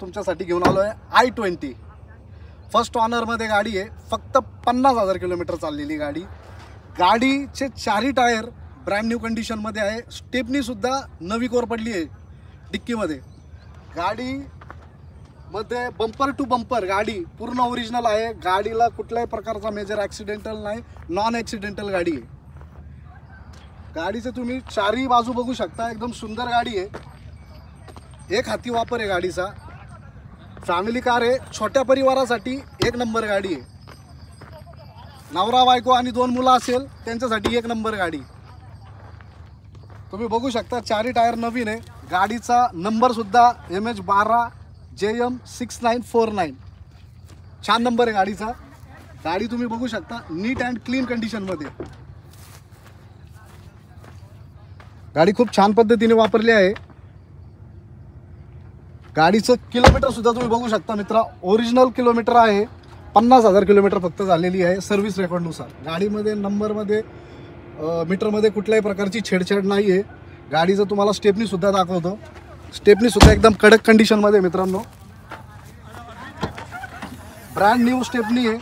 तुमच्यासाठी घेऊन आलो आहे i20 फर्स्ट ऑनरमध्ये गाडी आहे। फक्त 50,000 किलोमीटर चाललेली गाडी। गाडीचे चारही टायर ब्रँड न्यू कंडिशनमध्ये आहे। स्टेपनी सुद्धा नवी कोर पडली आहे डिक्कीमध्ये। गाडी मध्ये बंपर टू बंपर गाडी पूर्ण ओरिजिनल आहे। गाडीला कुठल्याही प्रकारचा मेजर ॲक्सिडेंटल नाही, नॉन ॲक्सिडेंटल गाडी आहे। गाडीचे तुम्ही चारही बाजू बघू शकता, एकदम सुंदर गाडी आहे। एक हाती वापर आहे गाडीचा। फॅमिली कार आहे, छोट्या परिवारासाठी एक नंबर गाडी आहे। नवरा बायको आणि 2 मुलं असेल त्यांच्यासाठी एक नंबर गाडी। तुम्ही बघू शकता चारही टायर नवीन आहे। गाडीचा नंबर सुद्धा MH12 JM 6949 छान नंबर आहे गाडीचा। गाडी तुम्ही बघू शकता नीट अँड क्लीन कंडिशनमध्ये। गाडी खूप छान पद्धतीने वापरली आहे। गाडीचं किलोमीटर सुद्धा तुम्ही बघू शकता मित्रा, ओरिजिनल किलोमीटर आहे। 50,000 किलोमीटर फक्त झालेली आहे सर्व्हिस रेकॉर्डनुसार। गाडीमध्ये नंबरमध्ये मीटरमध्ये कुठल्याही प्रकारची छेडछाड नाही आहे। गाडीचं तुम्हाला स्टेपनी सुद्धा दाखवतो। स्टेपनी सुद्धा एकदम कडक कंडिशनमध्ये मित्रांनो, ब्रँड न्यू स्टेपनी आहे।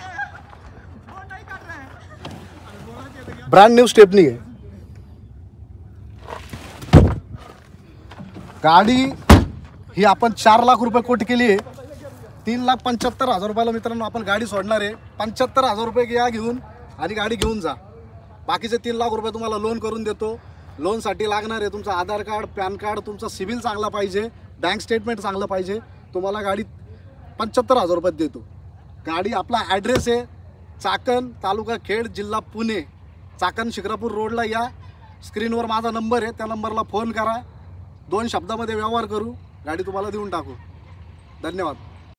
ब्रँड न्यू स्टेपनी आहे गाडी। ही आपण 4 लाख रुपये कोट केली आहे। 3,75,000 रुपयाला मित्रांनो आपण गाडी सोडणार आहे। 75,000 रुपये घ्या घेऊन आणि गाडी घेऊन जा। बाकीचे 3 लाख रुपये तुम्हाला लोन करून देतो। लोनसाठी लागणार आहे तुमचं आधार कार्ड, पॅन कार्ड, तुमचा सिबिल चांगला पाहिजे, बँक स्टेटमेंट चांगलं पाहिजे। तुम्हाला गाडी 75,000 रुपयात देतो। गाडी आपला ॲड्रेस आहे चाकण, तालुका खेड, जिल्हा पुणे। चाकण शिक्रापूर रोडला या। स्क्रीनवर माझा नंबर आहे, त्या नंबरला फोन करा। 2 शब्दामध्ये व्यवहार करू, गाडी तुम्हाला देऊन टाकू। धन्यवाद।